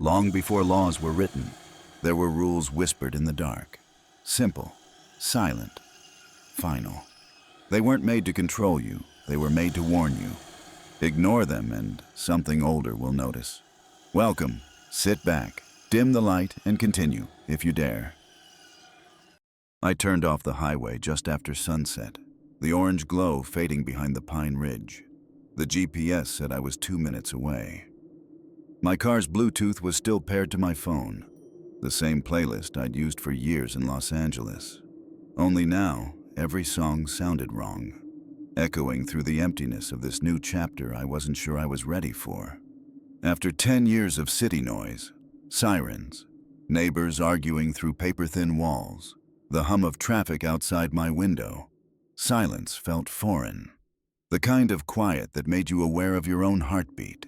Long before laws were written, there were rules whispered in the dark. Simple, silent, final. They weren't made to control you, they were made to warn you. Ignore them and something older will notice. Welcome, sit back, dim the light, and continue, if you dare. I turned off the highway just after sunset, the orange glow fading behind the Pine Ridge. The GPS said I was 2 minutes away. My car's Bluetooth was still paired to my phone, the same playlist I'd used for years in Los Angeles. Only now, every song sounded wrong, echoing through the emptiness of this new chapter I wasn't sure I was ready for. After 10 years of city noise, sirens, neighbors arguing through paper-thin walls, the hum of traffic outside my window, silence felt foreign, the kind of quiet that made you aware of your own heartbeat.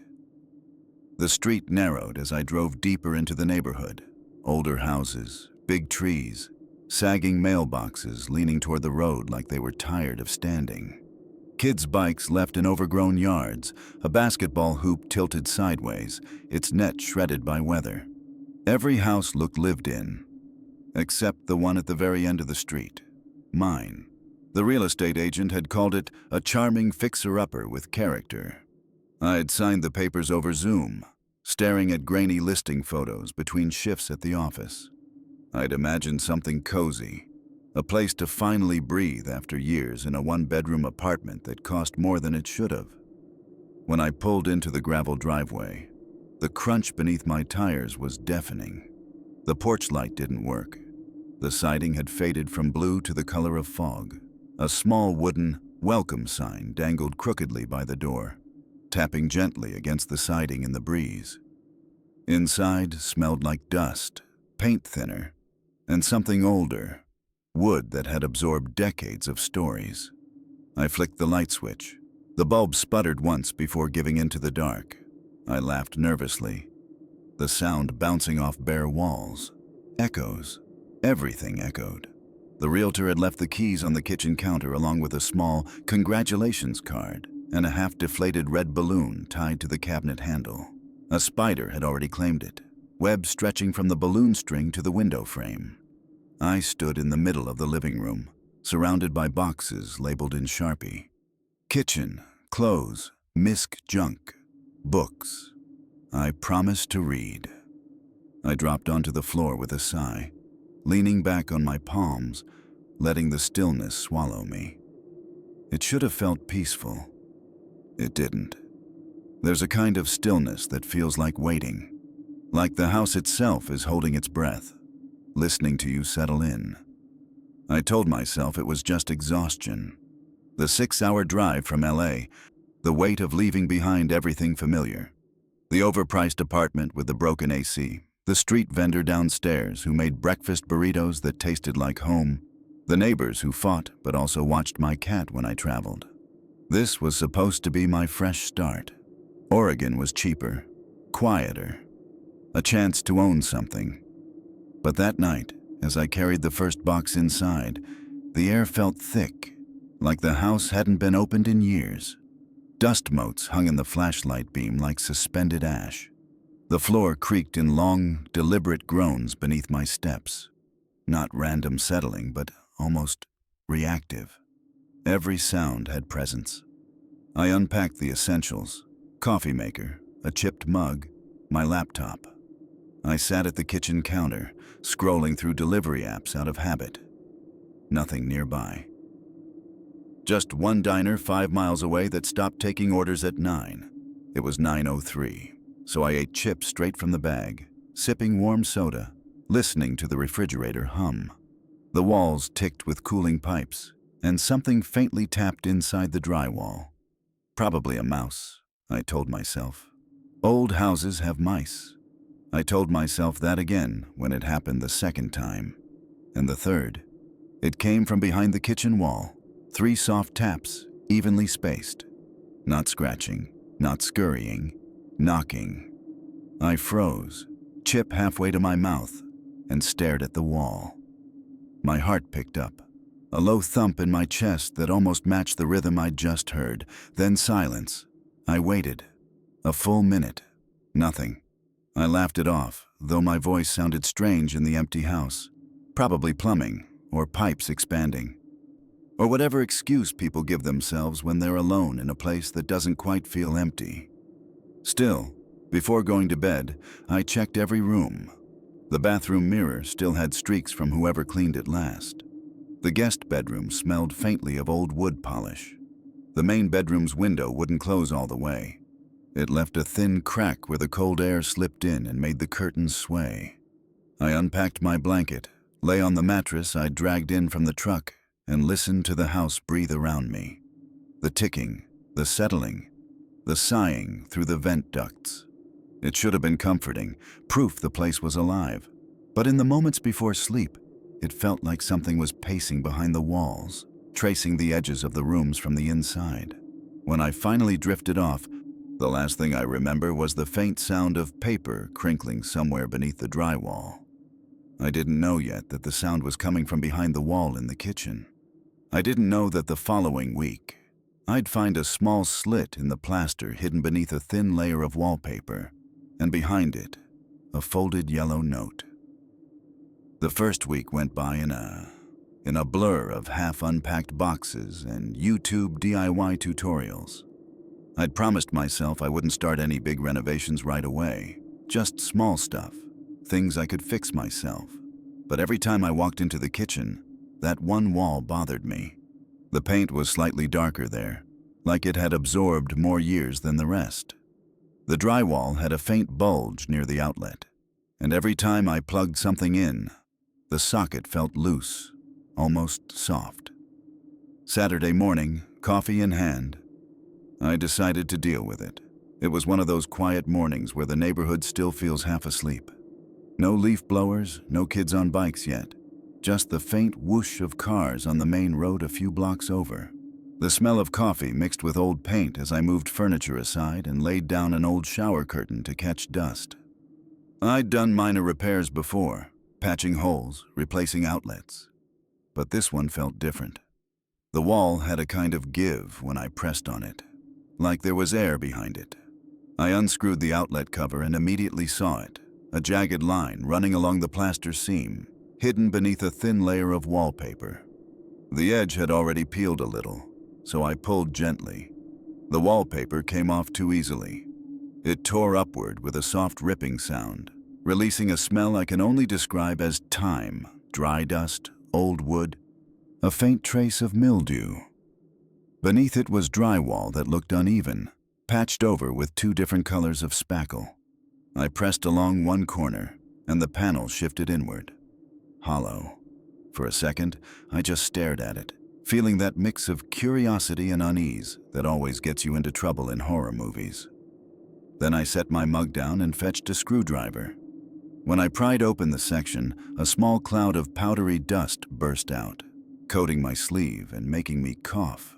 The street narrowed as I drove deeper into the neighborhood. Older houses, big trees, sagging mailboxes leaning toward the road like they were tired of standing. Kids' bikes left in overgrown yards, a basketball hoop tilted sideways, its net shredded by weather. Every house looked lived in, except the one at the very end of the street, mine. The real estate agent had called it a charming fixer-upper with character. I'd signed the papers over Zoom, staring at grainy listing photos between shifts at the office. I'd imagined something cozy, a place to finally breathe after years in a one-bedroom apartment that cost more than it should have. When I pulled into the gravel driveway, the crunch beneath my tires was deafening. The porch light didn't work. The siding had faded from blue to the color of fog. A small wooden welcome sign dangled crookedly by the door, tapping gently against the siding in the breeze. Inside smelled like dust, paint thinner, and something older, wood that had absorbed decades of stories. I flicked the light switch. The bulb sputtered once before giving into the dark. I laughed nervously, the sound bouncing off bare walls. Echoes. Everything echoed. The realtor had left the keys on the kitchen counter along with a small congratulations card and a half-deflated red balloon tied to the cabinet handle. A spider had already claimed it, web stretching from the balloon string to the window frame. I stood in the middle of the living room, surrounded by boxes labeled in Sharpie. Kitchen, clothes, misc junk, books. I promised to read. I dropped onto the floor with a sigh, leaning back on my palms, letting the stillness swallow me. It should have felt peaceful. It didn't. There's a kind of stillness that feels like waiting, like the house itself is holding its breath, listening to you settle in. I told myself it was just exhaustion. The 6-hour drive from LA, the weight of leaving behind everything familiar. The overpriced apartment with the broken AC, the street vendor downstairs who made breakfast burritos that tasted like home, the neighbors who fought but also watched my cat when I traveled. This was supposed to be my fresh start. Oregon was cheaper, quieter, a chance to own something. But that night, as I carried the first box inside, the air felt thick, like the house hadn't been opened in years. Dust motes hung in the flashlight beam like suspended ash. The floor creaked in long, deliberate groans beneath my steps. Not random settling, but almost reactive. Every sound had presence. I unpacked the essentials: coffee maker, a chipped mug, my laptop. I sat at the kitchen counter, scrolling through delivery apps out of habit. Nothing nearby. Just one diner 5 miles away that stopped taking orders at 9. It was 9:03, so I ate chips straight from the bag, sipping warm soda, listening to the refrigerator hum. The walls ticked with cooling pipes, and something faintly tapped inside the drywall. Probably a mouse, I told myself. Old houses have mice. I told myself that again when it happened the second time. And the third. It came from behind the kitchen wall. 3 soft taps, evenly spaced. Not scratching, not scurrying, knocking. I froze, chip halfway to my mouth, and stared at the wall. My heart picked up, a low thump in my chest that almost matched the rhythm I'd just heard. Then silence. I waited. A full minute. Nothing. I laughed it off, though my voice sounded strange in the empty house. Probably plumbing, or pipes expanding. Or whatever excuse people give themselves when they're alone in a place that doesn't quite feel empty. Still, before going to bed, I checked every room. The bathroom mirror still had streaks from whoever cleaned it last. The guest bedroom smelled faintly of old wood polish. The main bedroom's window wouldn't close all the way. It left a thin crack where the cold air slipped in and made the curtains sway. I unpacked my blanket, lay on the mattress I'd dragged in from the truck, and listened to the house breathe around me. The ticking, the settling, the sighing through the vent ducts. It should have been comforting, proof the place was alive. But in the moments before sleep, it felt like something was pacing behind the walls, tracing the edges of the rooms from the inside. When I finally drifted off, the last thing I remember was the faint sound of paper crinkling somewhere beneath the drywall. I didn't know yet that the sound was coming from behind the wall in the kitchen. I didn't know that the following week, I'd find a small slit in the plaster hidden beneath a thin layer of wallpaper, and behind it, a folded yellow note. The first week went by in a blur of half-unpacked boxes and YouTube DIY tutorials. I'd promised myself I wouldn't start any big renovations right away, just small stuff, things I could fix myself. But every time I walked into the kitchen, that one wall bothered me. The paint was slightly darker there, like it had absorbed more years than the rest. The drywall had a faint bulge near the outlet, and every time I plugged something in, the socket felt loose, almost soft. Saturday morning, coffee in hand, I decided to deal with it. It was one of those quiet mornings where the neighborhood still feels half asleep. No leaf blowers, no kids on bikes yet. Just the faint whoosh of cars on the main road a few blocks over. The smell of coffee mixed with old paint as I moved furniture aside and laid down an old shower curtain to catch dust. I'd done minor repairs before, patching holes, replacing outlets. But this one felt different. The wall had a kind of give when I pressed on it, like there was air behind it. I unscrewed the outlet cover and immediately saw it, a jagged line running along the plaster seam, hidden beneath a thin layer of wallpaper. The edge had already peeled a little, so I pulled gently. The wallpaper came off too easily. It tore upward with a soft ripping sound, releasing a smell I can only describe as thyme, dry dust, old wood, a faint trace of mildew. Beneath it was drywall that looked uneven, patched over with two different colors of spackle. I pressed along one corner, and the panel shifted inward. Hollow. For a second, I just stared at it, feeling that mix of curiosity and unease that always gets you into trouble in horror movies. Then I set my mug down and fetched a screwdriver. When I pried open the section, a small cloud of powdery dust burst out, coating my sleeve and making me cough.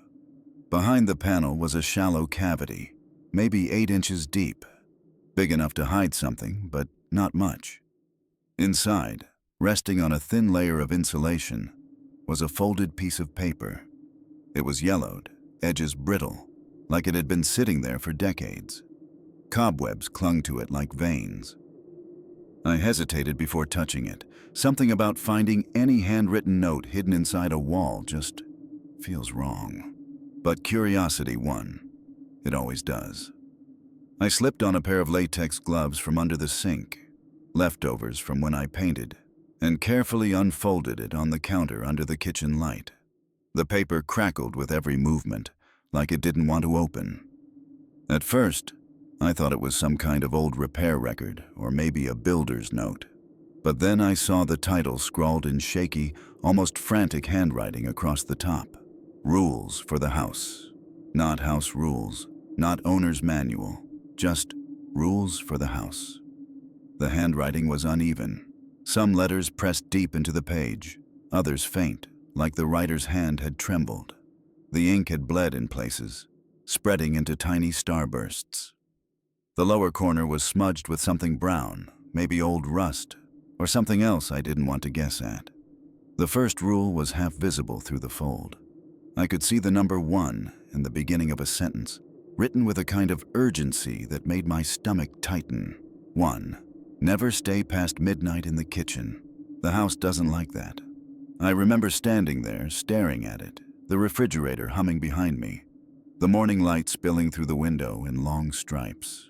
Behind the panel was a shallow cavity, maybe 8 inches deep, big enough to hide something, but not much. Inside, resting on a thin layer of insulation, was a folded piece of paper. It was yellowed, edges brittle, like it had been sitting there for decades. Cobwebs clung to it like veins. I hesitated before touching it. Something about finding any handwritten note hidden inside a wall just feels wrong. But curiosity won. It always does. I slipped on a pair of latex gloves from under the sink, leftovers from when I painted, and carefully unfolded it on the counter under the kitchen light. The paper crackled with every movement, like it didn't want to open. At first, I thought it was some kind of old repair record, or maybe a builder's note. But then I saw the title scrawled in shaky, almost frantic handwriting across the top. Rules for the house. Not house rules, not owner's manual, just rules for the house. The handwriting was uneven. Some letters pressed deep into the page, others faint, like the writer's hand had trembled. The ink had bled in places, spreading into tiny starbursts. The lower corner was smudged with something brown, maybe old rust, or something else I didn't want to guess at. The first rule was half visible through the fold. I could see the number 1 in the beginning of a sentence, written with a kind of urgency that made my stomach tighten. 1. Never stay past midnight in the kitchen. The house doesn't like that. I remember standing there, staring at it, the refrigerator humming behind me, the morning light spilling through the window in long stripes.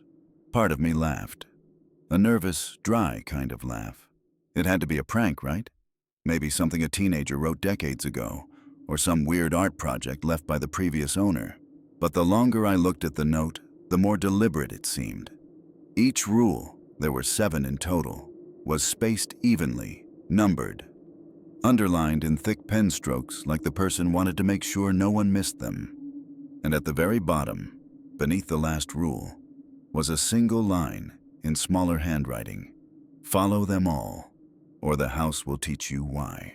Part of me laughed. A nervous, dry kind of laugh. It had to be a prank, right? Maybe something a teenager wrote decades ago, or some weird art project left by the previous owner. But the longer I looked at the note, the more deliberate it seemed. Each rule, there were 7 in total, was spaced evenly, numbered, underlined in thick pen strokes like the person wanted to make sure no one missed them. And at the very bottom, beneath the last rule, was a single line in smaller handwriting. Follow them all, or the house will teach you why.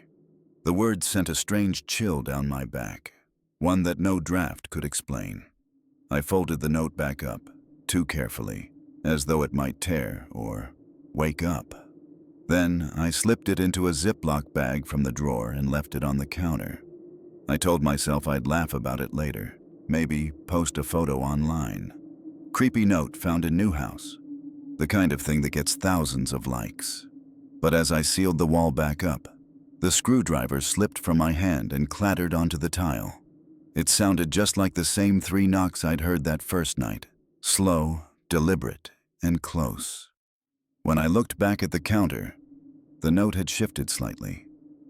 The words sent a strange chill down my back, one that no draft could explain. I folded the note back up, too carefully, as though it might tear or wake up. Then I slipped it into a Ziploc bag from the drawer and left it on the counter. I told myself I'd laugh about it later, maybe post a photo online. Creepy note found in new house. The kind of thing that gets thousands of likes. But as I sealed the wall back up, the screwdriver slipped from my hand and clattered onto the tile. It sounded just like the same 3 knocks I'd heard that first night. Slow, deliberate, and close. When I looked back at the counter, the note had shifted slightly,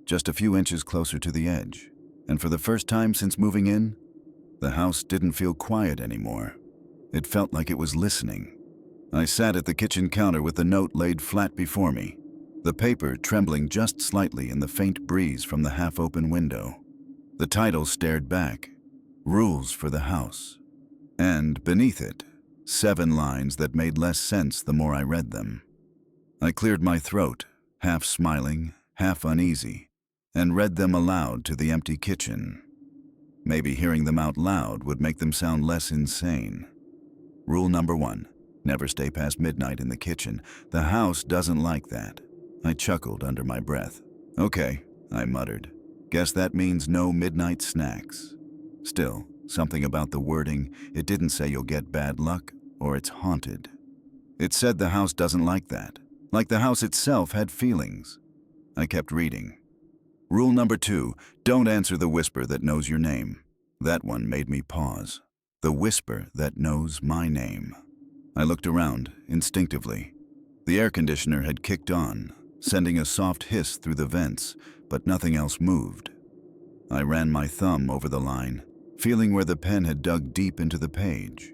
just a few inches closer to the edge. And for the first time since moving in, the house didn't feel quiet anymore. It felt like it was listening. I sat at the kitchen counter with the note laid flat before me, the paper trembling just slightly in the faint breeze from the half-open window. The title stared back, Rules for the House. And beneath it, 7 lines that made less sense the more I read them. I cleared my throat, half smiling, half uneasy, and read them aloud to the empty kitchen. Maybe hearing them out loud would make them sound less insane. Rule number 1, never stay past midnight in the kitchen. The house doesn't like that. I chuckled under my breath. Okay, I muttered. Guess that means no midnight snacks. Still, something about the wording, it didn't say you'll get bad luck or it's haunted. It said the house doesn't like that, like the house itself had feelings. I kept reading. Rule number 2, don't answer the whisper that knows your name. That one made me pause. The whisper that knows my name. I looked around, instinctively. The air conditioner had kicked on, sending a soft hiss through the vents, but nothing else moved. I ran my thumb over the line, feeling where the pen had dug deep into the page.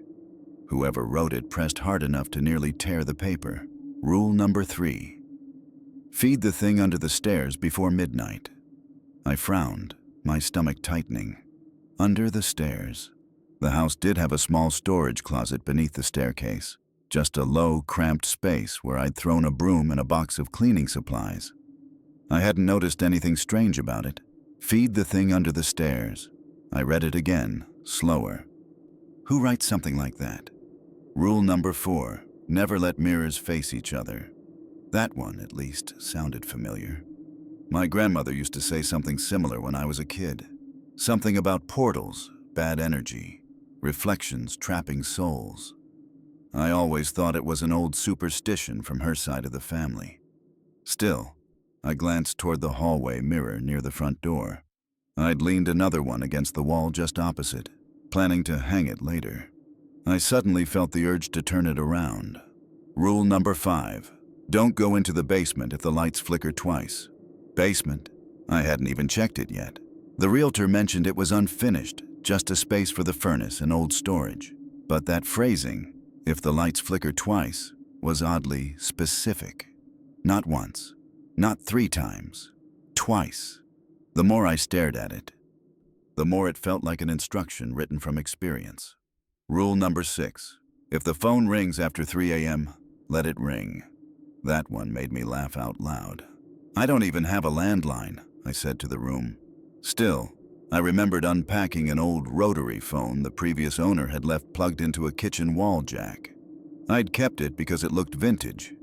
Whoever wrote it pressed hard enough to nearly tear the paper. Rule number 3. Feed the thing under the stairs before midnight. I frowned, my stomach tightening. Under the stairs. The house did have a small storage closet beneath the staircase, just a low, cramped space where I'd thrown a broom and a box of cleaning supplies. I hadn't noticed anything strange about it. Feed the thing under the stairs. I read it again, slower. Who writes something like that? Rule number 4, never let mirrors face each other. That one, at least, sounded familiar. My grandmother used to say something similar when I was a kid. Something about portals, bad energy, reflections trapping souls. I always thought it was an old superstition from her side of the family. Still, I glanced toward the hallway mirror near the front door. I'd leaned another one against the wall just opposite, planning to hang it later. I suddenly felt the urge to turn it around. Rule number 5, don't go into the basement if the lights flicker twice. Basement? I hadn't even checked it yet. The realtor mentioned it was unfinished, just a space for the furnace and old storage. But that phrasing, if the lights flicker twice, was oddly specific. Not once, not 3 times, twice. The more I stared at it, the more it felt like an instruction written from experience. Rule number 6, if the phone rings after 3 a.m., let it ring. That one made me laugh out loud. I don't even have a landline, I said to the room. Still, I remembered unpacking an old rotary phone the previous owner had left plugged into a kitchen wall jack. I'd kept it because it looked vintage,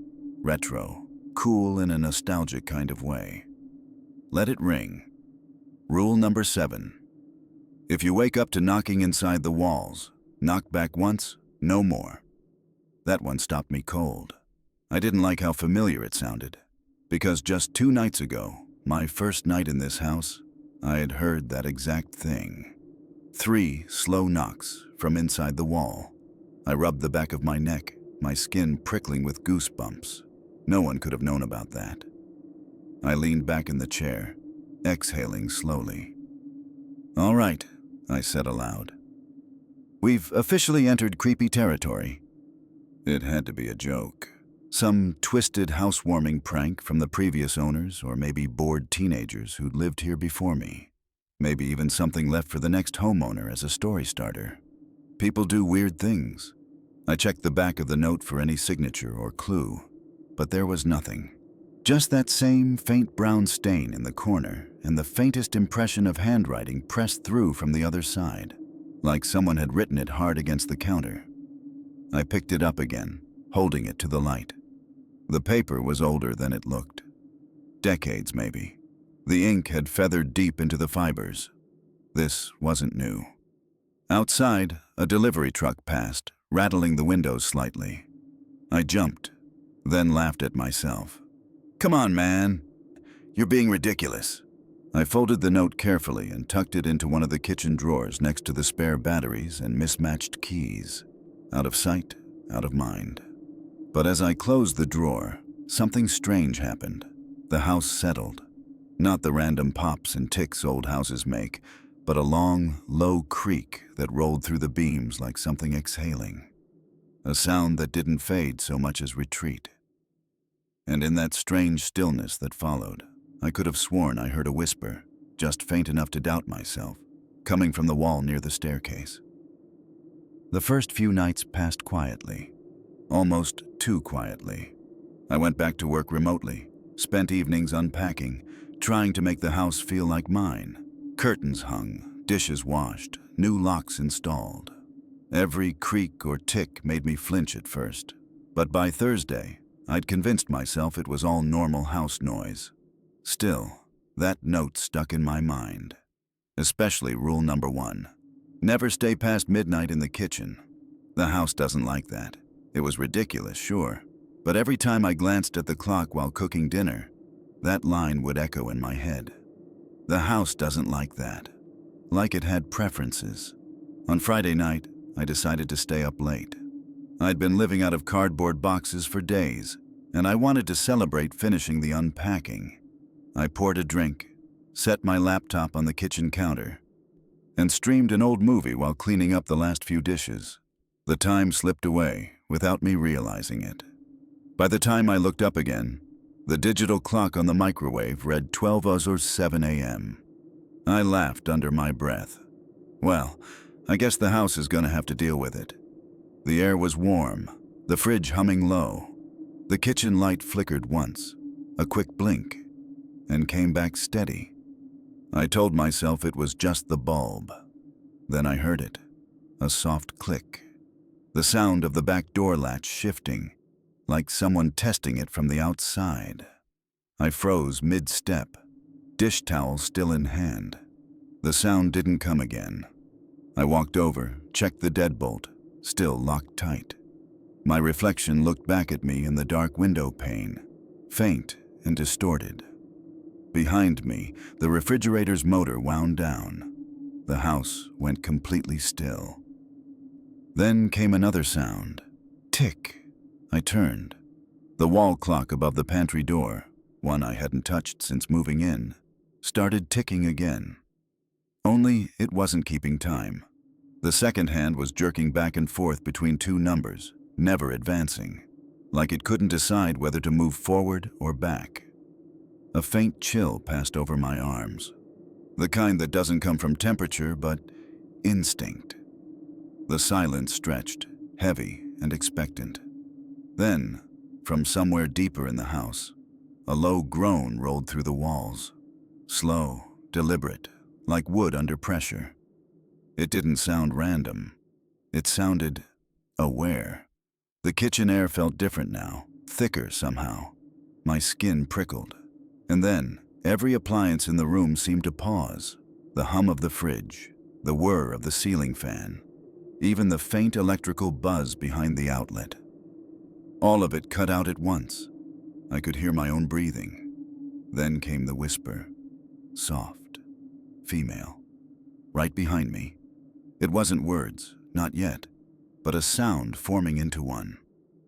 retro, cool in a nostalgic kind of way. Let it ring. Rule number 7. If you wake up to knocking inside the walls, knock back once, no more. That one stopped me cold. I didn't like how familiar it sounded, because just 2 nights ago, my first night in this house, I had heard that exact thing. 3 slow knocks from inside the wall. I rubbed the back of my neck, my skin prickling with goosebumps. No one could have known about that. I leaned back in the chair, exhaling slowly. "All right," I said aloud. "We've officially entered creepy territory." It had to be a joke. Some twisted housewarming prank from the previous owners, or maybe bored teenagers who'd lived here before me. Maybe even something left for the next homeowner as a story starter. People do weird things. I checked the back of the note for any signature or clue, but there was nothing. Just that same faint brown stain in the corner and the faintest impression of handwriting pressed through from the other side, like someone had written it hard against the counter. I picked it up again, holding it to the light. The paper was older than it looked. Decades, maybe. The ink had feathered deep into the fibers. This wasn't new. Outside, a delivery truck passed, rattling the windows slightly. I jumped, then laughed at myself. "Come on, man. You're being ridiculous." I folded the note carefully and tucked it into one of the kitchen drawers next to the spare batteries and mismatched keys. Out of sight, out of mind. But as I closed the drawer, something strange happened. The house settled. Not the random pops and ticks old houses make, but a long, low creak that rolled through the beams like something exhaling. A sound that didn't fade so much as retreat. And in that strange stillness that followed, I could have sworn I heard a whisper, just faint enough to doubt myself, coming from the wall near the staircase. The first few nights passed quietly. Almost too quietly. I went back to work remotely, spent evenings unpacking, trying to make the house feel like mine. Curtains hung, dishes washed, new locks installed. Every creak or tick made me flinch at first, but by Thursday, I'd convinced myself it was all normal house noise. Still, that note stuck in my mind. Especially rule number 1. Never stay past midnight in the kitchen. The house doesn't like that. It was ridiculous, sure, but every time I glanced at the clock while cooking dinner, that line would echo in my head. The house doesn't like that. Like it had preferences. On Friday night, I decided to stay up late. I'd been living out of cardboard boxes for days, and I wanted to celebrate finishing the unpacking. I poured a drink, set my laptop on the kitchen counter, and streamed an old movie while cleaning up the last few dishes. The time slipped away without me realizing it. By the time I looked up again, the digital clock on the microwave read 12:07 a.m. I laughed under my breath. Well, I guess the house is gonna have to deal with it. The air was warm, the fridge humming low. The kitchen light flickered once, a quick blink, and came back steady. I told myself it was just the bulb. Then I heard it, a soft click. The sound of the back door latch shifting, like someone testing it from the outside. I froze mid-step, dish towel still in hand. The sound didn't come again. I walked over, checked the deadbolt, still locked tight. My reflection looked back at me in the dark window pane, faint and distorted. Behind me, the refrigerator's motor wound down. The house went completely still. Then came another sound. Tick. I turned. The wall clock above the pantry door, one I hadn't touched since moving in, started ticking again. Only it wasn't keeping time. The second hand was jerking back and forth between 2 numbers, never advancing, like it couldn't decide whether to move forward or back. A faint chill passed over my arms. The kind that doesn't come from temperature, but instinct. The silence stretched, heavy and expectant. Then, from somewhere deeper in the house, a low groan rolled through the walls. Slow, deliberate, like wood under pressure. It didn't sound random. It sounded aware. The kitchen air felt different now, thicker somehow. My skin prickled. And then, every appliance in the room seemed to pause. The hum of the fridge, the whir of the ceiling fan, even the faint electrical buzz behind the outlet. All of it cut out at once. I could hear my own breathing. Then came the whisper. Soft. Female. Right behind me. It wasn't words, not yet, but a sound forming into one.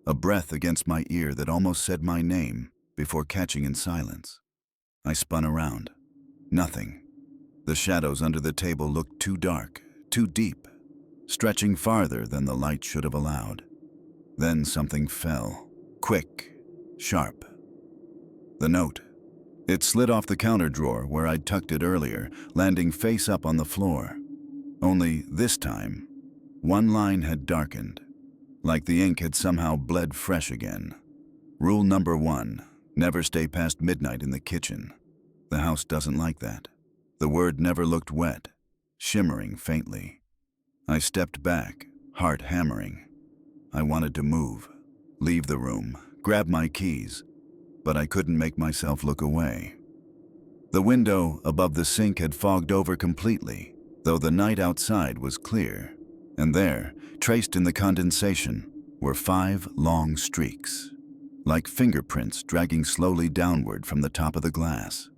A breath against my ear that almost said my name before catching in silence. I spun around. Nothing. The shadows under the table looked too dark, too deep, stretching farther than the light should have allowed. Then something fell, quick, sharp. The note. It slid off the counter drawer where I'd tucked it earlier, landing face up on the floor. Only this time, one line had darkened, like the ink had somehow bled fresh again. Rule number 1, never stay past midnight in the kitchen. The house doesn't like that. The word never looked wet, shimmering faintly. I stepped back, heart hammering. I wanted to move, leave the room, grab my keys, but I couldn't make myself look away. The window above the sink had fogged over completely, though the night outside was clear, and there, traced in the condensation, were 5 long streaks, like fingerprints dragging slowly downward from the top of the glass.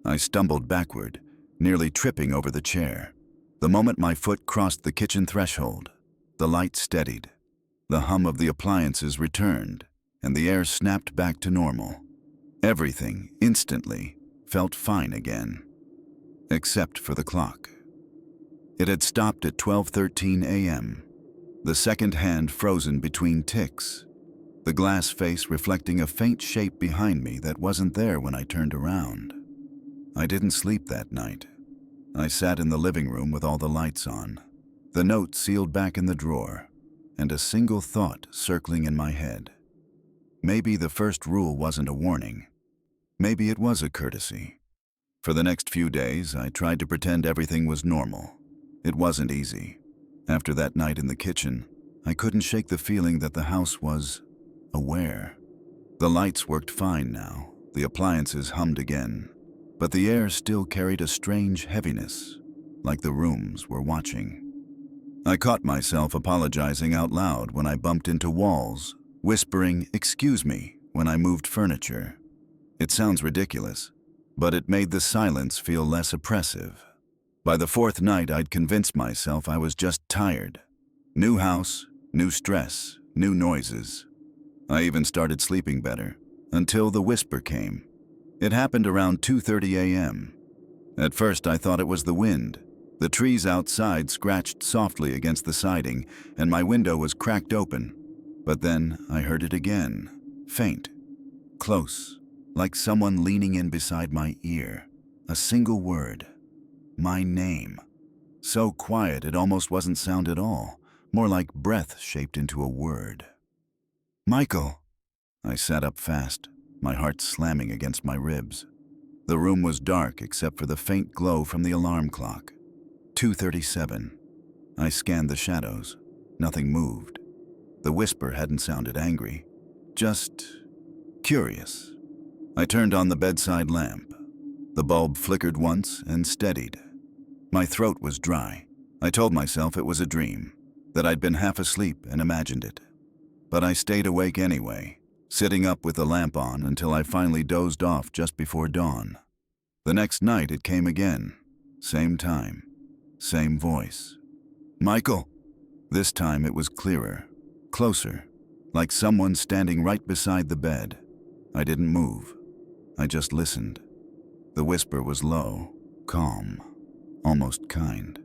I stumbled backward, nearly tripping over the chair. The moment my foot crossed the kitchen threshold, the light steadied. The hum of the appliances returned, and the air snapped back to normal. Everything, instantly, felt fine again, except for the clock. It had stopped at 12:13 a.m., the second hand frozen between ticks, the glass face reflecting a faint shape behind me that wasn't there when I turned around. I didn't sleep that night. I sat in the living room with all the lights on, the note sealed back in the drawer, and a single thought circling in my head. Maybe the first rule wasn't a warning. Maybe it was a courtesy. For the next few days, I tried to pretend everything was normal. It wasn't easy. After that night in the kitchen, I couldn't shake the feeling that the house was aware. The lights worked fine now, the appliances hummed again, but the air still carried a strange heaviness, like the rooms were watching. I caught myself apologizing out loud when I bumped into walls, whispering, "Excuse me," when I moved furniture. It sounds ridiculous, but it made the silence feel less oppressive. By the 4th night, I'd convinced myself I was just tired. New house, new stress, new noises. I even started sleeping better, until the whisper came. It happened around 2:30 a.m. At first, I thought it was the wind. The trees outside scratched softly against the siding, and my window was cracked open. But then I heard it again, faint, close, like someone leaning in beside my ear. A single word. My name. So quiet it almost wasn't sound at all, more like breath shaped into a word. "Michael!" I sat up fast, my heart slamming against my ribs. The room was dark except for the faint glow from the alarm clock. 2:37. I scanned the shadows. Nothing moved. The whisper hadn't sounded angry, just curious. I turned on the bedside lamp. The bulb flickered once and steadied. My throat was dry. I told myself it was a dream, that I'd been half asleep and imagined it. But I stayed awake anyway, sitting up with the lamp on until I finally dozed off just before dawn. The next night it came again. Same time, same voice. "Michael!" This time it was clearer, closer, like someone standing right beside the bed. I didn't move. I just listened. The whisper was low, calm, almost kind.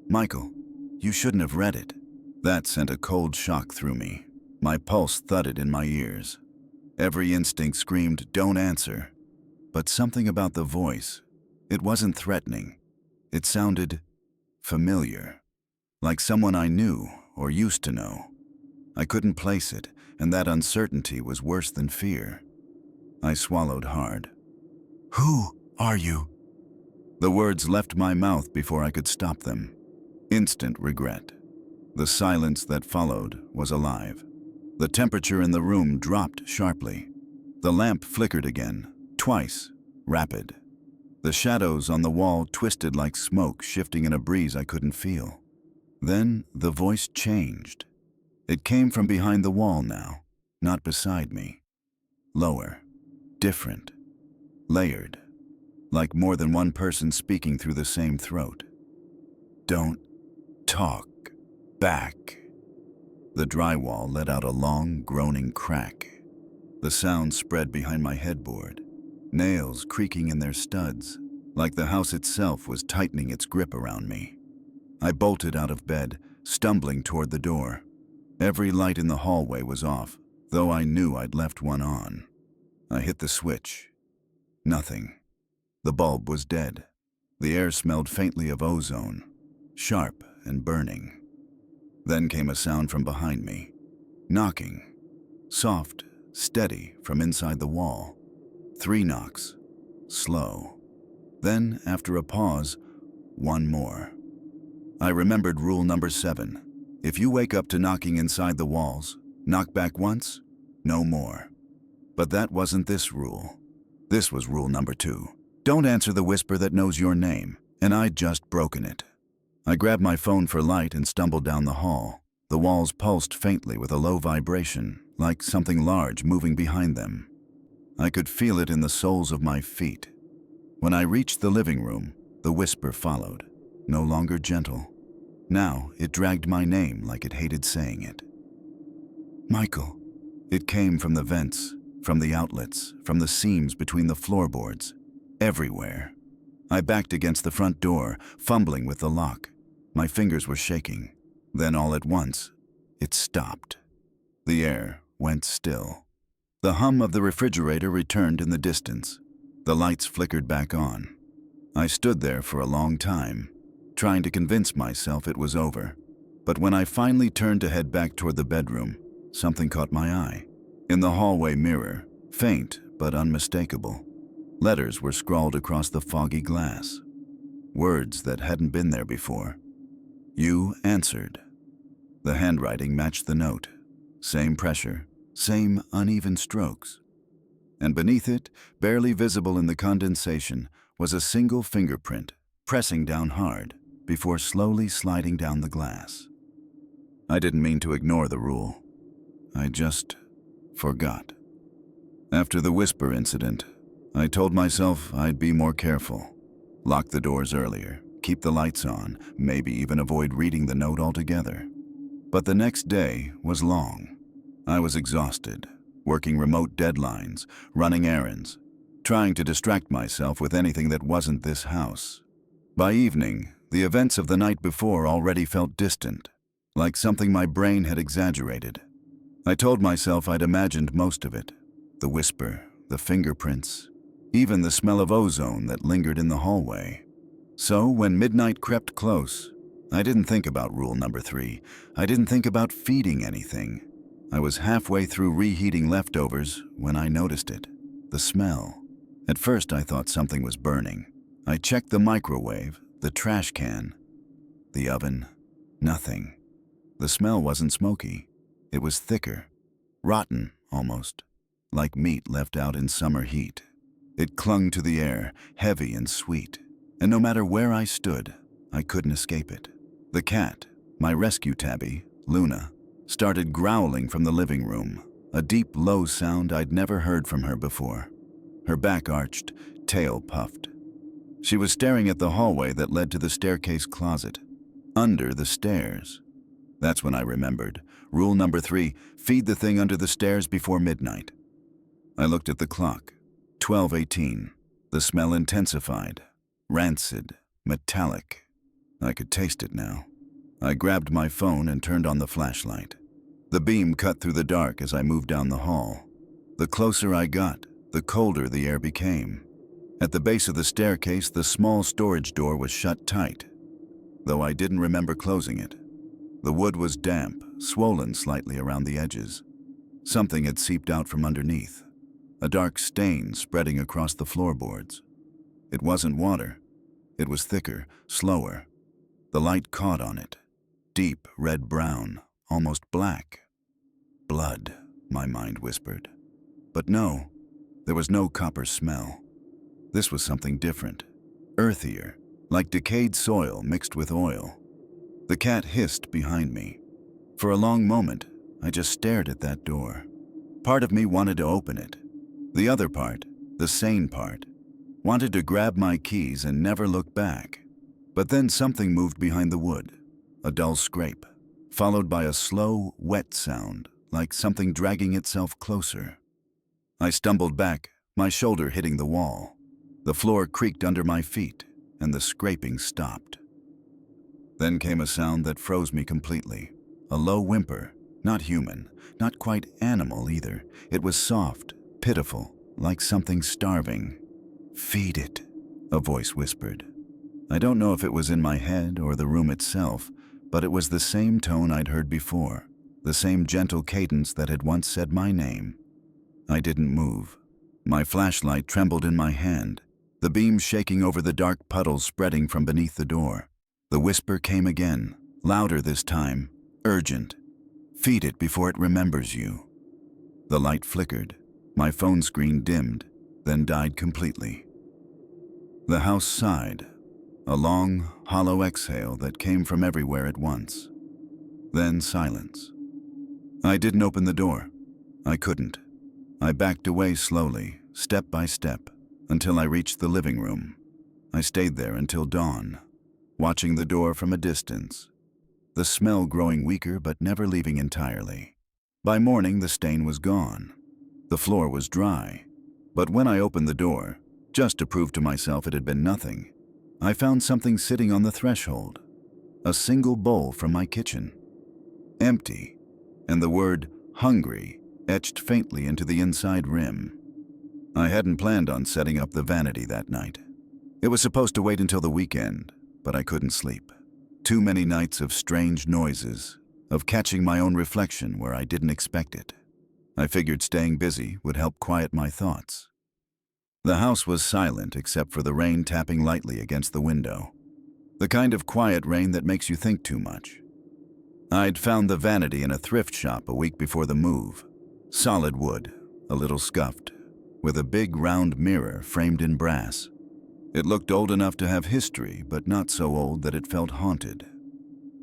"Michael, you shouldn't have read it." That sent a cold shock through me. My pulse thudded in my ears. Every instinct screamed, "Don't answer." But something about the voice, it wasn't threatening. It sounded familiar, like someone I knew or used to know. I couldn't place it, and that uncertainty was worse than fear. I swallowed hard. "Who are you?" The words left my mouth before I could stop them. Instant regret. The silence that followed was alive. The temperature in the room dropped sharply. The lamp flickered again, twice, rapid. The shadows on the wall twisted like smoke shifting in a breeze I couldn't feel. Then the voice changed. It came from behind the wall now, not beside me. Lower, different, layered, like more than one person speaking through the same throat. Don't talk back. The drywall let out a long, groaning crack. The sound spread behind my headboard, nails creaking in their studs, like the house itself was tightening its grip around me. I bolted out of bed, stumbling toward the door. Every light in the hallway was off, though I knew I'd left one on. I hit the switch. Nothing. The bulb was dead. The air smelled faintly of ozone, sharp and burning. Then came a sound from behind me. Knocking. Soft, steady from inside the wall. 3 knocks. Slow. Then, after a pause, one more. I remembered rule number 7. If you wake up to knocking inside the walls, knock back once, no more. But that wasn't this rule. This was rule number 2. Don't answer the whisper that knows your name, and I'd just broken it. I grabbed my phone for light and stumbled down the hall. The walls pulsed faintly with a low vibration, like something large moving behind them. I could feel it in the soles of my feet. When I reached the living room, the whisper followed, no longer gentle. Now it dragged my name like it hated saying it. Michael. It came from the vents, from the outlets, from the seams between the floorboards, everywhere. I backed against the front door, fumbling with the lock. My fingers were shaking. Then all at once, it stopped. The air went still. The hum of the refrigerator returned in the distance. The lights flickered back on. I stood there for a long time, trying to convince myself it was over. But when I finally turned to head back toward the bedroom, something caught my eye. In the hallway mirror, faint but unmistakable, letters were scrawled across the foggy glass. Words that hadn't been there before. You answered. The handwriting matched the note. Same pressure, same uneven strokes. And beneath it, barely visible in the condensation, was a single fingerprint, pressing down hard, before slowly sliding down the glass. I didn't mean to ignore the rule. I just forgot. After the whisper incident, I told myself I'd be more careful. Lock the doors earlier, keep the lights on, maybe even avoid reading the note altogether. But the next day was long. I was exhausted, working remote deadlines, running errands, trying to distract myself with anything that wasn't this house. By evening, the events of the night before already felt distant, like something my brain had exaggerated. I told myself I'd imagined most of it. The whisper, the fingerprints, even the smell of ozone that lingered in the hallway. So when midnight crept close, I didn't think about rule number 3. I didn't think about feeding anything. I was halfway through reheating leftovers when I noticed it. The smell. At first I thought something was burning. I checked the microwave, the trash can, the oven. Nothing. The smell wasn't smoky. It was thicker, rotten almost, like meat left out in summer heat. It clung to the air, heavy and sweet, and no matter where I stood, I couldn't escape it. The cat, my rescue tabby, Luna, started growling from the living room, a deep, low sound I'd never heard from her before. Her back arched, tail puffed. She was staring at the hallway that led to the staircase closet, under the stairs. That's when I remembered. Rule number 3, feed the thing under the stairs before midnight. I looked at the clock. 12:18. The smell intensified. Rancid, metallic. I could taste it now. I grabbed my phone and turned on the flashlight. The beam cut through the dark as I moved down the hall. The closer I got, the colder the air became. At the base of the staircase, the small storage door was shut tight, though I didn't remember closing it. The wood was damp, swollen slightly around the edges. Something had seeped out from underneath, a dark stain spreading across the floorboards. It wasn't water. It was thicker, slower. The light caught on it. Deep red-brown, almost black. Blood, my mind whispered. But no, there was no copper smell. This was something different, earthier, like decayed soil mixed with oil. The cat hissed behind me. For a long moment, I just stared at that door. Part of me wanted to open it. The other part, the sane part, wanted to grab my keys and never look back. But then something moved behind the wood, a dull scrape, followed by a slow, wet sound, like something dragging itself closer. I stumbled back, my shoulder hitting the wall. The floor creaked under my feet, and the scraping stopped. Then came a sound that froze me completely, a low whimper, not human, not quite animal either. It was soft, pitiful, like something starving. "Feed it," a voice whispered. I don't know if it was in my head or the room itself, but it was the same tone I'd heard before, the same gentle cadence that had once said my name. I didn't move. My flashlight trembled in my hand, the beam shaking over the dark puddles spreading from beneath the door. The whisper came again, louder this time, urgent. "Feed it before it remembers you." The light flickered. My phone screen dimmed, then died completely. The house sighed, a long, hollow exhale that came from everywhere at once. Then silence. I didn't open the door. I couldn't. I backed away slowly, step by step, until I reached the living room. I stayed there until dawn, watching the door from a distance, the smell growing weaker but never leaving entirely. By morning, the stain was gone. The floor was dry. But when I opened the door, just to prove to myself it had been nothing, I found something sitting on the threshold. A single bowl from my kitchen. Empty, and the word "hungry" etched faintly into the inside rim. I hadn't planned on setting up the vanity that night. It was supposed to wait until the weekend, but I couldn't sleep. Too many nights of strange noises, of catching my own reflection where I didn't expect it. I figured staying busy would help quiet my thoughts. The house was silent except for the rain tapping lightly against the window. The kind of quiet rain that makes you think too much. I'd found the vanity in a thrift shop a week before the move. Solid wood, a little scuffed, with a big round mirror framed in brass. It looked old enough to have history, but not so old that it felt haunted.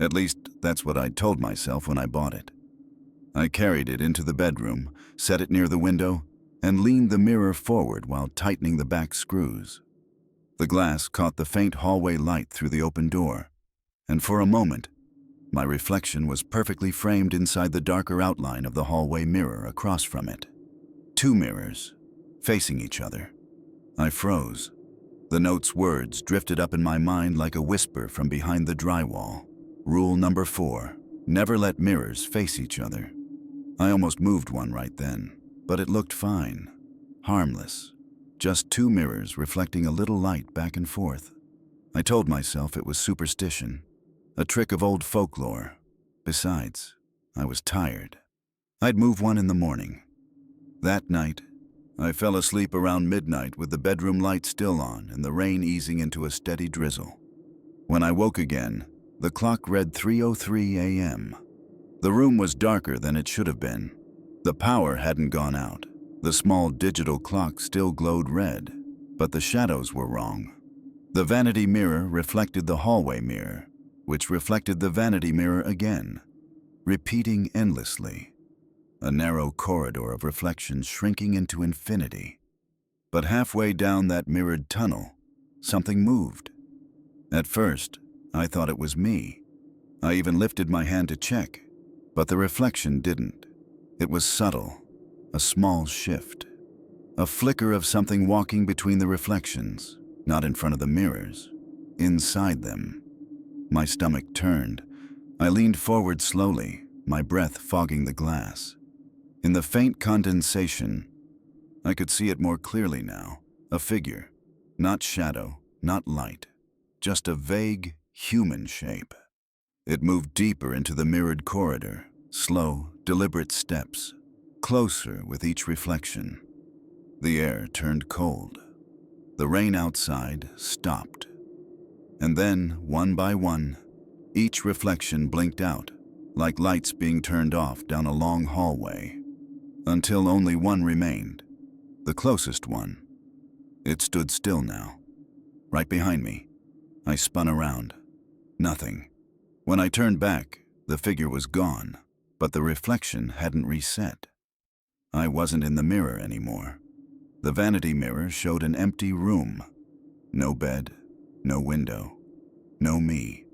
At least, that's what I'd told myself when I bought it. I carried it into the bedroom, set it near the window, and leaned the mirror forward while tightening the back screws. The glass caught the faint hallway light through the open door, and for a moment, my reflection was perfectly framed inside the darker outline of the hallway mirror across from it. Two mirrors, facing each other. I froze. The note's words drifted up in my mind like a whisper from behind the drywall. Rule number 4, never let mirrors face each other. I almost moved one right then, but it looked fine, harmless. Just two mirrors reflecting a little light back and forth. I told myself it was superstition, a trick of old folklore. Besides, I was tired. I'd move one in the morning. That night, I fell asleep around midnight with the bedroom light still on and the rain easing into a steady drizzle. When I woke again, the clock read 3:03 a.m. The room was darker than it should have been. The power hadn't gone out. The small digital clock still glowed red, but the shadows were wrong. The vanity mirror reflected the hallway mirror, which reflected the vanity mirror again, repeating endlessly. A narrow corridor of reflection shrinking into infinity. But halfway down that mirrored tunnel, something moved. At first, I thought it was me. I even lifted my hand to check, but the reflection didn't. It was subtle, a small shift. A flicker of something walking between the reflections, not in front of the mirrors, inside them. My stomach turned. I leaned forward slowly, my breath fogging the glass. In the faint condensation, I could see it more clearly now. A figure, not shadow, not light, just a vague, human shape. It moved deeper into the mirrored corridor, slow, deliberate steps, closer with each reflection. The air turned cold. The rain outside stopped. And then, one by one, each reflection blinked out, like lights being turned off down a long hallway, until only one remained, the closest one. It stood still now, right behind me. I spun around. Nothing. When I turned back, the figure was gone, but the reflection hadn't reset. I wasn't in the mirror anymore. The vanity mirror showed an empty room. No bed, no window, no me.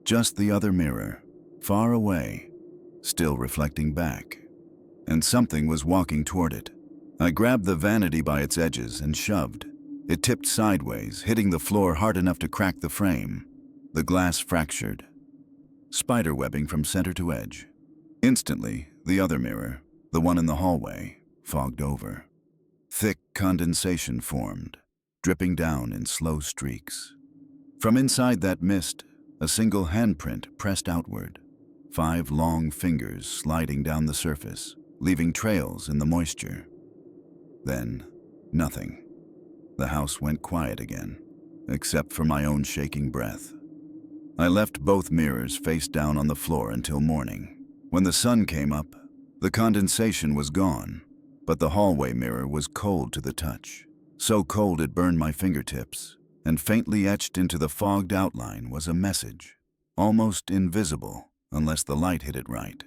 Just the other mirror, far away, still reflecting back. And something was walking toward it. I grabbed the vanity by its edges and shoved. It tipped sideways, hitting the floor hard enough to crack the frame. The glass fractured, spiderwebbing from center to edge. Instantly, the other mirror, the one in the hallway, fogged over. Thick condensation formed, dripping down in slow streaks. From inside that mist, a single handprint pressed outward, 5 long fingers sliding down the surface, leaving trails in the moisture. Then, nothing. The house went quiet again, except for my own shaking breath. I left both mirrors face down on the floor until morning. When the sun came up, the condensation was gone, but the hallway mirror was cold to the touch. So cold it burned my fingertips, and faintly etched into the fogged outline was a message, almost invisible unless the light hit it right.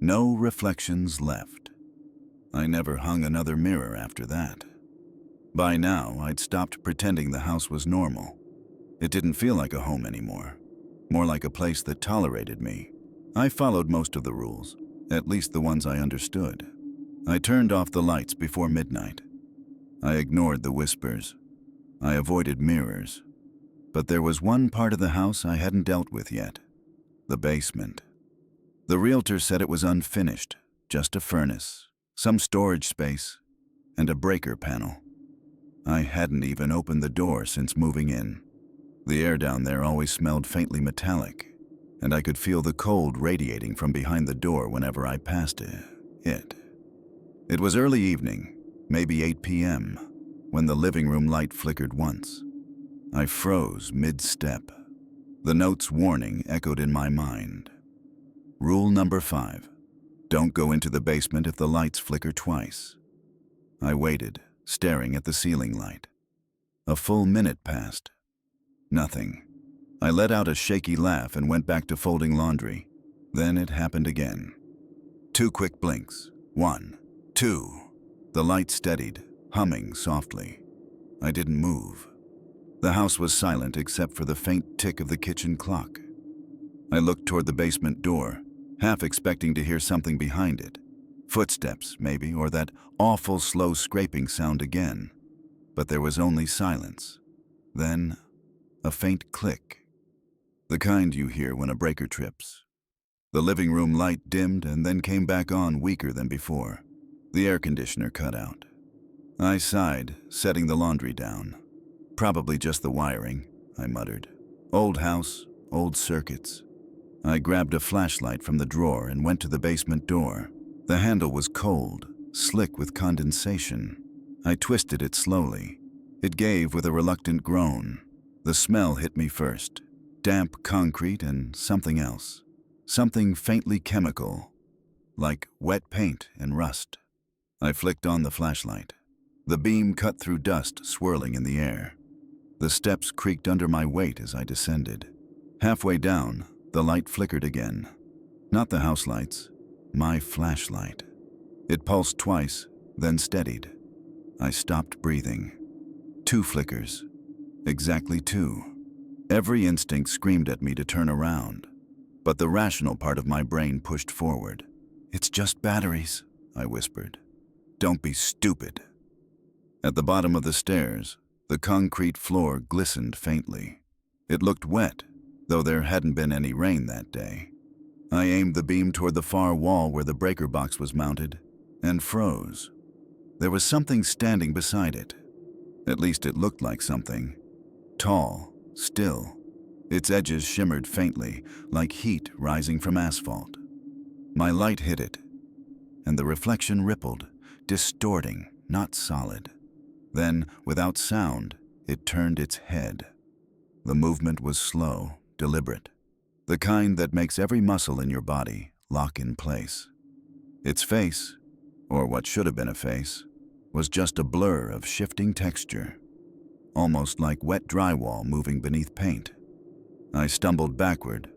No reflections left. I never hung another mirror after that. By now, I'd stopped pretending the house was normal. It didn't feel like a home anymore, more like a place that tolerated me. I followed most of the rules, at least the ones I understood. I turned off the lights before midnight. I ignored the whispers. I avoided mirrors. But there was one part of the house I hadn't dealt with yet: the basement. The realtor said it was unfinished, just a furnace, some storage space, and a breaker panel. I hadn't even opened the door since moving in. The air down there always smelled faintly metallic, and I could feel the cold radiating from behind the door whenever I passed it. It was early evening, maybe 8 p.m., when the living room light flickered once. I froze mid-step. The note's warning echoed in my mind. Rule number 5. Don't go into the basement if the lights flicker twice. I waited, staring at the ceiling light. A full minute passed. Nothing. I let out a shaky laugh and went back to folding laundry. Then it happened again. 2 quick blinks. 1, 2. The light steadied, humming softly. I didn't move. The house was silent except for the faint tick of the kitchen clock. I looked toward the basement door, half expecting to hear something behind it. Footsteps, maybe, or that awful slow scraping sound again. But there was only silence. Then, a faint click. The kind you hear when a breaker trips. The living room light dimmed and then came back on weaker than before. The air conditioner cut out. I sighed, setting the laundry down. Probably just the wiring, I muttered. Old house, old circuits. I grabbed a flashlight from the drawer and went to the basement door. The handle was cold, slick with condensation. I twisted it slowly. It gave with a reluctant groan. The smell hit me first. Damp concrete and something else. Something faintly chemical, like wet paint and rust. I flicked on the flashlight. The beam cut through dust swirling in the air. The steps creaked under my weight as I descended. Halfway down, the light flickered again. Not the house lights, my flashlight. It pulsed twice, then steadied. I stopped breathing. 2 flickers. Exactly 2. Every instinct screamed at me to turn around, but the rational part of my brain pushed forward. "It's just batteries," I whispered. "Don't be stupid." At the bottom of the stairs, the concrete floor glistened faintly. It looked wet, though there hadn't been any rain that day. I aimed the beam toward the far wall where the breaker box was mounted, and froze. There was something standing beside it. At least it looked like something. Tall, still. Its edges shimmered faintly, like heat rising from asphalt. My light hit it, and the reflection rippled, distorting, not solid. Then, without sound, it turned its head. The movement was slow, deliberate, the kind that makes every muscle in your body lock in place. Its face, or what should have been a face, was just a blur of shifting texture, almost like wet drywall moving beneath paint. I stumbled backward,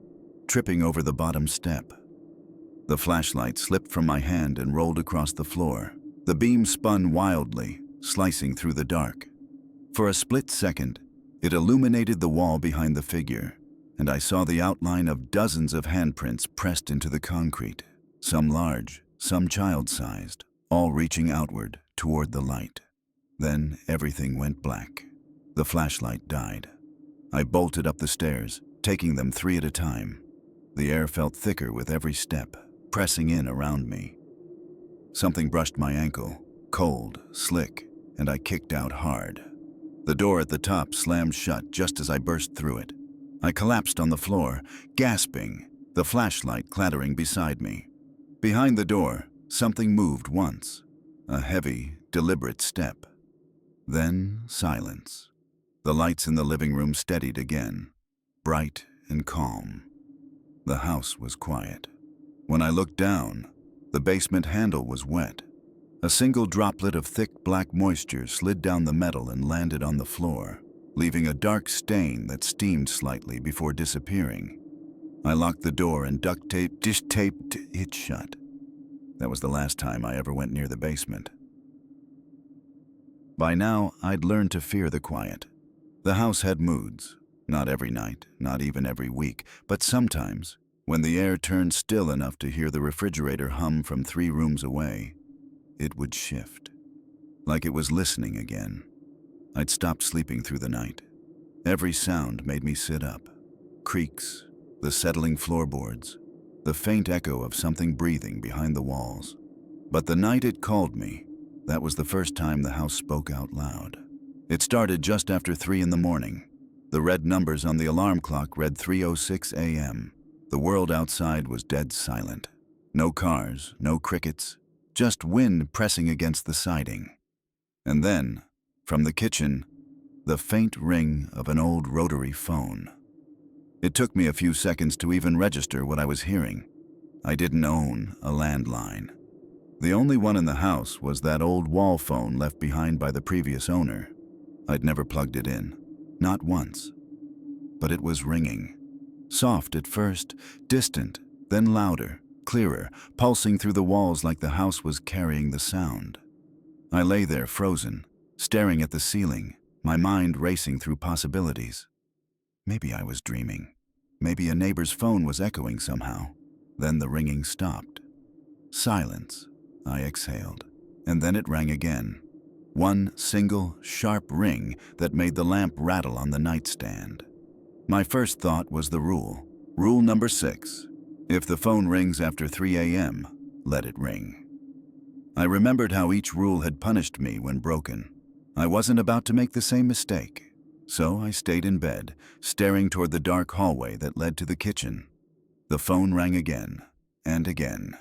tripping over the bottom step. The flashlight slipped from my hand and rolled across the floor. The beam spun wildly, slicing through the dark. For a split second, it illuminated the wall behind the figure, and I saw the outline of dozens of handprints pressed into the concrete, some large, some child-sized, all reaching outward toward the light. Then everything went black. The flashlight died. I bolted up the stairs, taking them 3 at a time. The air felt thicker with every step, pressing in around me. Something brushed my ankle, cold, slick, and I kicked out hard. The door at the top slammed shut just as I burst through it. I collapsed on the floor, gasping, the flashlight clattering beside me. Behind the door, something moved once, a heavy, deliberate step. Then silence. The lights in the living room steadied again, bright and calm. The house was quiet. When I looked down, the basement handle was wet. A single droplet of thick black moisture slid down the metal and landed on the floor, leaving a dark stain that steamed slightly before disappearing. I locked the door and duct taped it shut. That was the last time I ever went near the basement. By now, I'd learned to fear the quiet. The house had moods, not every night, not even every week, but sometimes, when the air turned still enough to hear the refrigerator hum from 3 rooms away, it would shift, like it was listening again. I'd stopped sleeping through the night. Every sound made me sit up. Creaks, the settling floorboards, the faint echo of something breathing behind the walls. But the night it called me, that was the first time the house spoke out loud. It started just after 3 in the morning. The red numbers on the alarm clock read 3:06 a.m. The world outside was dead silent. No cars, no crickets, just wind pressing against the siding. And then, from the kitchen, the faint ring of an old rotary phone. It took me a few seconds to even register what I was hearing. I didn't own a landline. The only one in the house was that old wall phone left behind by the previous owner. I'd never plugged it in, not once. But it was ringing. Soft at first, distant, then louder, clearer, pulsing through the walls like the house was carrying the sound. I lay there frozen, staring at the ceiling, my mind racing through possibilities. Maybe I was dreaming. Maybe a neighbor's phone was echoing somehow. Then the ringing stopped. Silence, I exhaled, and then it rang again. One single, sharp ring that made the lamp rattle on the nightstand. My first thought was the rule. Rule number 6. If the phone rings after 3 a.m., let it ring. I remembered how each rule had punished me when broken. I wasn't about to make the same mistake. So I stayed in bed, staring toward the dark hallway that led to the kitchen. The phone rang again, and again.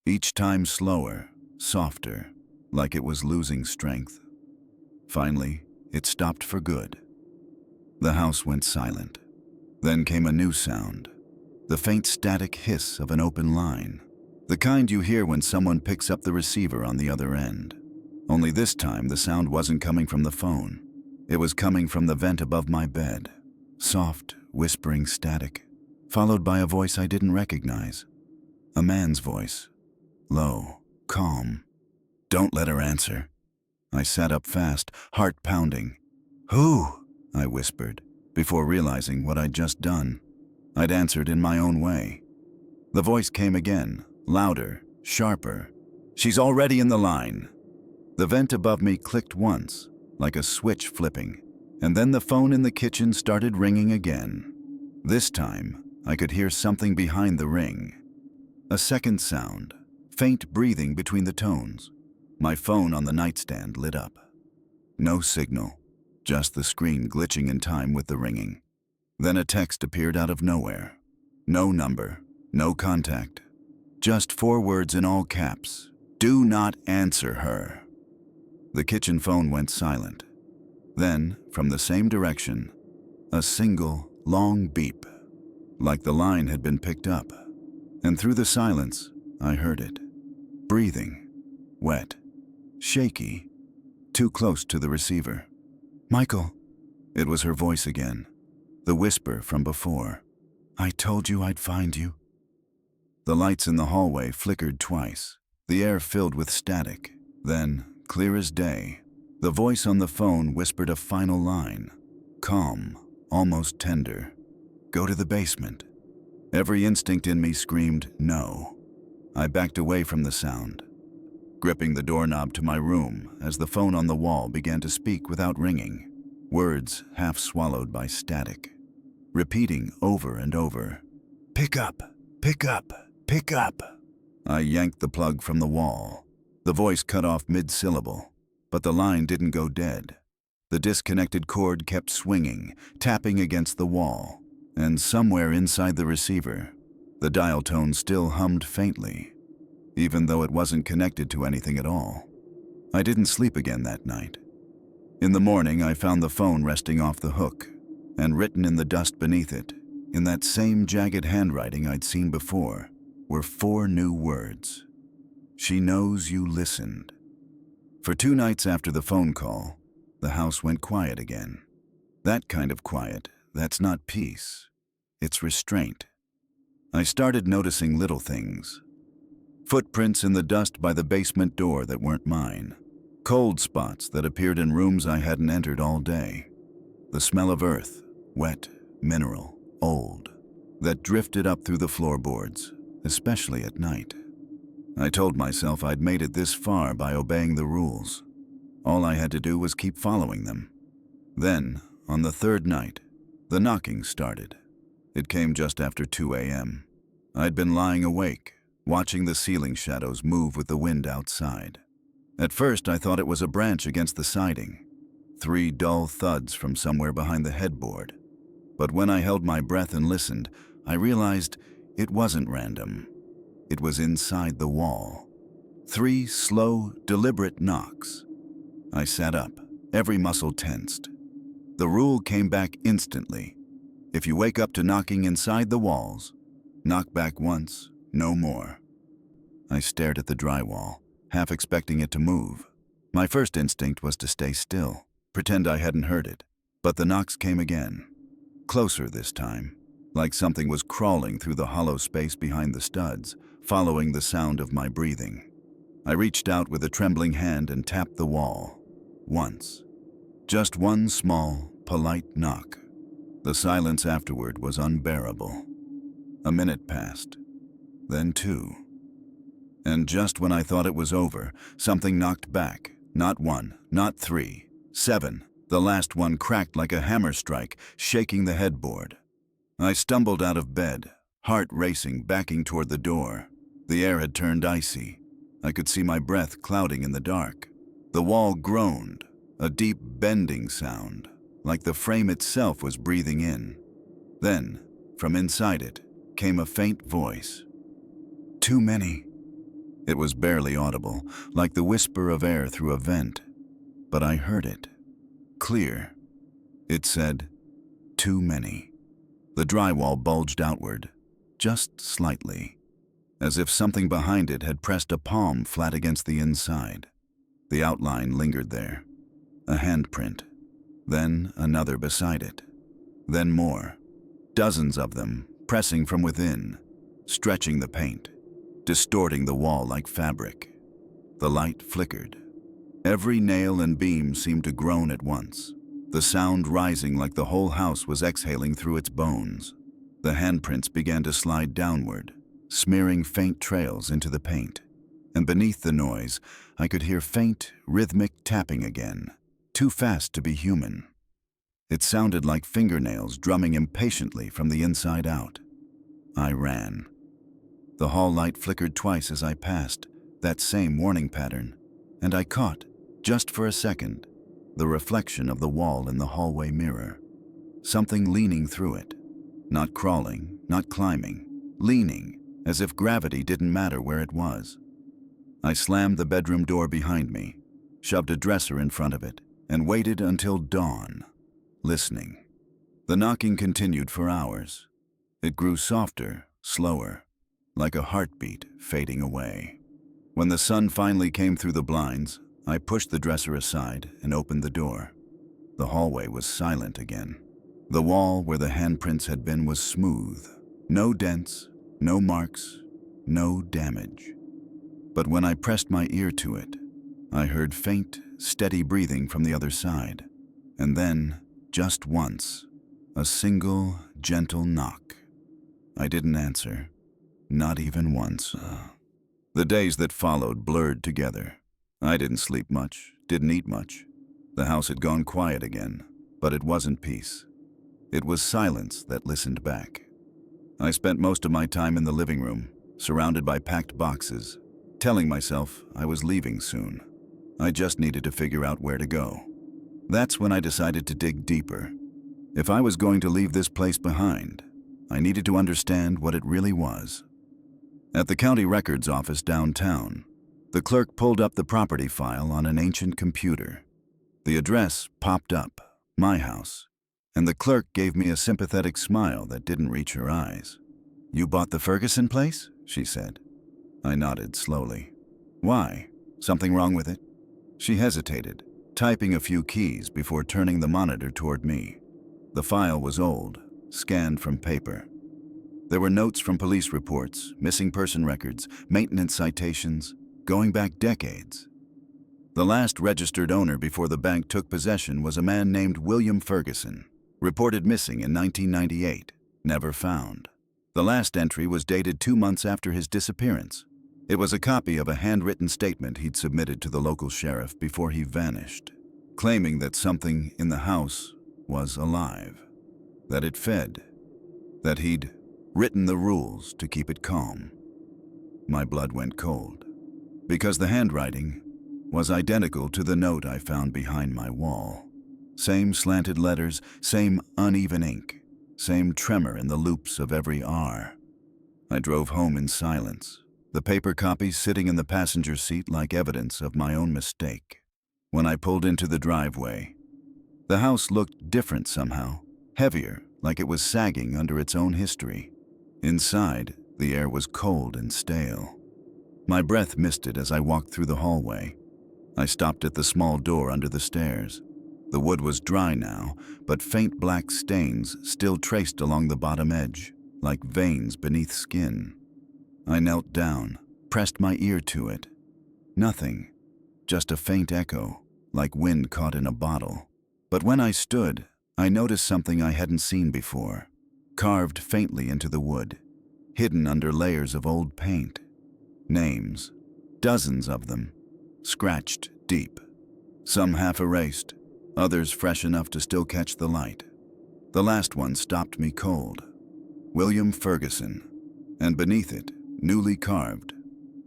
Each time slower, softer, like it was losing strength. Finally, it stopped for good. The house went silent. Then came a new sound, the faint static hiss of an open line, the kind you hear when someone picks up the receiver on the other end. Only this time the sound wasn't coming from the phone. It was coming from the vent above my bed. Soft, whispering static, followed by a voice I didn't recognize. A man's voice. Low, calm. Don't let her answer. I sat up fast, heart pounding. Who? I whispered, before realizing what I'd just done. I'd answered in my own way. The voice came again, louder, sharper. She's already in the line. The vent above me clicked once, like a switch flipping, and then the phone in the kitchen started ringing again. This time, I could hear something behind the ring. A second sound, faint breathing between the tones. My phone on the nightstand lit up. No signal, just the screen glitching in time with the ringing. Then a text appeared out of nowhere. No number, no contact. Just 4 words in all caps. Do not answer her. The kitchen phone went silent. Then, from the same direction, a single, long beep, like the line had been picked up. And through the silence, I heard it. Breathing, wet, shaky, too close to the receiver. Michael. It was her voice again, the whisper from before. I told you I'd find you. The lights in the hallway flickered twice, the air filled with static. Then, clear as day, the voice on the phone whispered a final line, calm, almost tender. Go to the basement. Every instinct in me screamed, no. I backed away from the sound, gripping the doorknob to my room as the phone on the wall began to speak without ringing, words half swallowed by static, repeating over and over, pick up, pick up, pick up. I yanked the plug from the wall. The voice cut off mid-syllable, but the line didn't go dead. The disconnected cord kept swinging, tapping against the wall, and somewhere inside the receiver, the dial tone still hummed faintly, even though it wasn't connected to anything at all. I didn't sleep again that night. In the morning, I found the phone resting off the hook, and written in the dust beneath it, in that same jagged handwriting I'd seen before, were 4 new words. She knows you listened. For 2 nights after the phone call, the house went quiet again. That kind of quiet, that's not peace. It's restraint. I started noticing little things. Footprints in the dust by the basement door that weren't mine. Cold spots that appeared in rooms I hadn't entered all day. The smell of earth, wet, mineral, old, that drifted up through the floorboards, especially at night. I told myself I'd made it this far by obeying the rules. All I had to do was keep following them. Then, on the 3rd night, the knocking started. It came just after 2 a.m. I'd been lying awake, watching the ceiling shadows move with the wind outside. At first, I thought it was a branch against the siding. 3 dull thuds from somewhere behind the headboard. But when I held my breath and listened, I realized it wasn't random. It was inside the wall. 3 slow, deliberate knocks. I sat up, every muscle tensed. The rule came back instantly. If you wake up to knocking inside the walls, knock back once, no more. I stared at the drywall, half expecting it to move. My first instinct was to stay still, pretend I hadn't heard it. But the knocks came again. Closer this time, like something was crawling through the hollow space behind the studs, following the sound of my breathing. I reached out with a trembling hand and tapped the wall. Once. Just one small, polite knock. The silence afterward was unbearable. A minute passed. Then 2. And just when I thought it was over, something knocked back. Not 1, not 3, 7. The last one cracked like a hammer strike, shaking the headboard. I stumbled out of bed, heart racing, backing toward the door. The air had turned icy. I could see my breath clouding in the dark. The wall groaned, a deep bending sound, like the frame itself was breathing in. Then, from inside it, came a faint voice. Too many. It was barely audible, like the whisper of air through a vent. But I heard it. Clear. It said, too many. The drywall bulged outward, just slightly, as if something behind it had pressed a palm flat against the inside. The outline lingered there. A handprint. Then another beside it. Then more. Dozens of them, pressing from within, stretching the paint, distorting the wall like fabric. The light flickered. Every nail and beam seemed to groan at once, the sound rising like the whole house was exhaling through its bones. The handprints began to slide downward, smearing faint trails into the paint. And beneath the noise, I could hear faint, rhythmic tapping again, too fast to be human. It sounded like fingernails drumming impatiently from the inside out. I ran. The hall light flickered twice as I passed, that same warning pattern, and I caught, just for a second, the reflection of the wall in the hallway mirror. Something leaning through it. Not crawling, not climbing, leaning, as if gravity didn't matter where it was. I slammed the bedroom door behind me, shoved a dresser in front of it, and waited until dawn, listening. The knocking continued for hours. It grew softer, slower, like a heartbeat fading away. When the sun finally came through the blinds, I pushed the dresser aside and opened the door. The hallway was silent again. The wall where the handprints had been was smooth. No dents, no marks, no damage. But when I pressed my ear to it, I heard faint, steady breathing from the other side, and then, just once, a single, gentle knock. I didn't answer, not even once. The days that followed blurred together. I didn't sleep much, didn't eat much. The house had gone quiet again, but it wasn't peace. It was silence that listened back. I spent most of my time in the living room, surrounded by packed boxes, telling myself I was leaving soon. I just needed to figure out where to go. That's when I decided to dig deeper. If I was going to leave this place behind, I needed to understand what it really was. At the county records office downtown, the clerk pulled up the property file on an ancient computer. The address popped up, my house, and the clerk gave me a sympathetic smile that didn't reach her eyes. "You bought the Ferguson place?" she said. I nodded slowly. "Why? Something wrong with it?" She hesitated, typing a few keys before turning the monitor toward me. The file was old, scanned from paper. There were notes from police reports, missing person records, maintenance citations, going back decades. The last registered owner before the bank took possession was a man named William Ferguson, reported missing in 1998, never found. The last entry was dated 2 months after his disappearance. It was a copy of a handwritten statement he'd submitted to the local sheriff before he vanished, claiming that something in the house was alive, that it fed, that he'd written the rules to keep it calm. My blood went cold, because the handwriting was identical to the note I found behind my wall. Same slanted letters, same uneven ink, same tremor in the loops of every R. I drove home in silence, the paper copies sitting in the passenger seat like evidence of my own mistake. When I pulled into the driveway, the house looked different somehow, heavier, like it was sagging under its own history. Inside, the air was cold and stale. My breath misted as I walked through the hallway. I stopped at the small door under the stairs. The wood was dry now, but faint black stains still traced along the bottom edge, like veins beneath skin. I knelt down, pressed my ear to it. Nothing, just a faint echo, like wind caught in a bottle. But when I stood, I noticed something I hadn't seen before, carved faintly into the wood, hidden under layers of old paint. Names, dozens of them, scratched deep, some half erased, others fresh enough to still catch the light. The last one stopped me cold. William Ferguson, and beneath it, newly carved,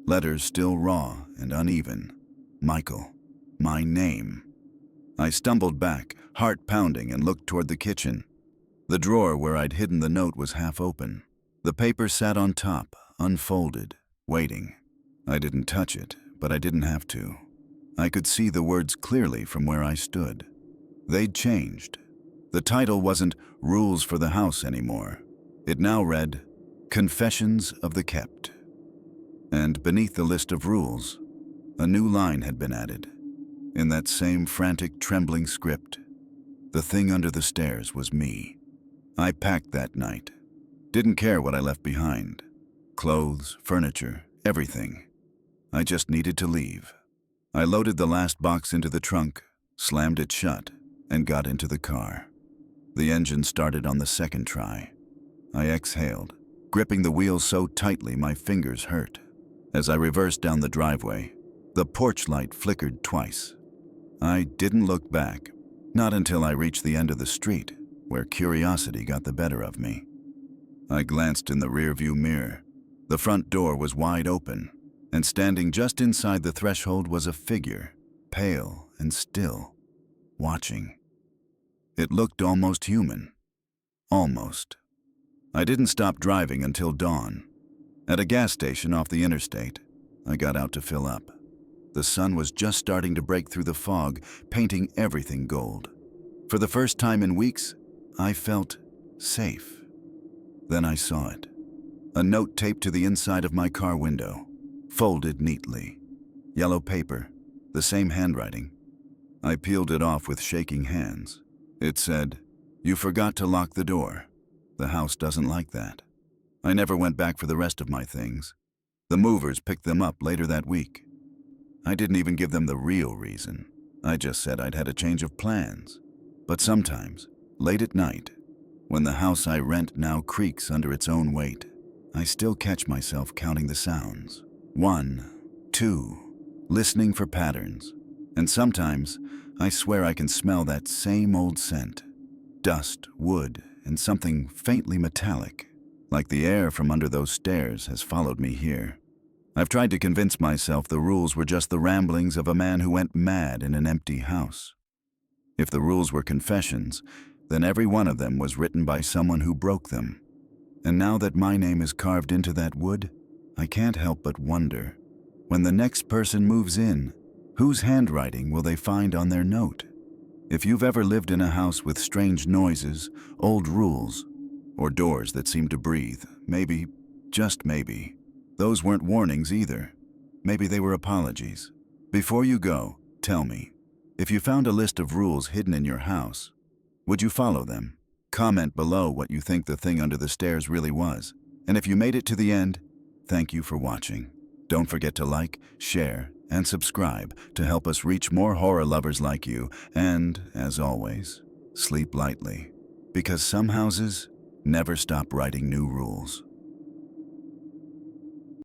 letters still raw and uneven, Michael, my name. I stumbled back, heart pounding, and looked toward the kitchen. The drawer where I'd hidden the note was half open. The paper sat on top, unfolded, waiting. I didn't touch it, but I didn't have to. I could see the words clearly from where I stood. They'd changed. The title wasn't Rules for the House anymore. It now read, Confessions of the Kept. And beneath the list of rules, a new line had been added. In that same frantic, trembling script, the thing under the stairs was me. I packed that night. Didn't care what I left behind. Clothes, furniture, everything. I just needed to leave. I loaded the last box into the trunk, slammed it shut, and got into the car. The engine started on the second try. I exhaled, gripping the wheel so tightly my fingers hurt. As I reversed down the driveway, the porch light flickered twice. I didn't look back, not until I reached the end of the street, where curiosity got the better of me. I glanced in the rearview mirror. The front door was wide open, and standing just inside the threshold was a figure, pale and still, watching. It looked almost human. Almost. I didn't stop driving until dawn. At a gas station off the interstate, I got out to fill up. The sun was just starting to break through the fog, painting everything gold. For the first time in weeks, I felt safe. Then I saw it. A note taped to the inside of my car window, folded neatly. Yellow paper, the same handwriting. I peeled it off with shaking hands. It said, "You forgot to lock the door. The house doesn't like that." I never went back for the rest of my things. The movers picked them up later that week. I didn't even give them the real reason. I just said I'd had a change of plans. But sometimes, late at night, when the house I rent now creaks under its own weight, I still catch myself counting the sounds. 1, 2, listening for patterns. And sometimes, I swear I can smell that same old scent. Dust, wood, and something faintly metallic, like the air from under those stairs has followed me here. I've tried to convince myself the rules were just the ramblings of a man who went mad in an empty house. If the rules were confessions, then every one of them was written by someone who broke them. And now that my name is carved into that wood, I can't help but wonder, when the next person moves in, whose handwriting will they find on their note? If you've ever lived in a house with strange noises, old rules, or doors that seem to breathe, maybe, just maybe, those weren't warnings either. Maybe they were apologies. Before you go, tell me, if you found a list of rules hidden in your house, would you follow them? Comment below what you think the thing under the stairs really was. And if you made it to the end, thank you for watching. Don't forget to like, share, and subscribe to help us reach more horror lovers like you. And, as always, sleep lightly, because some houses never stop writing new rules.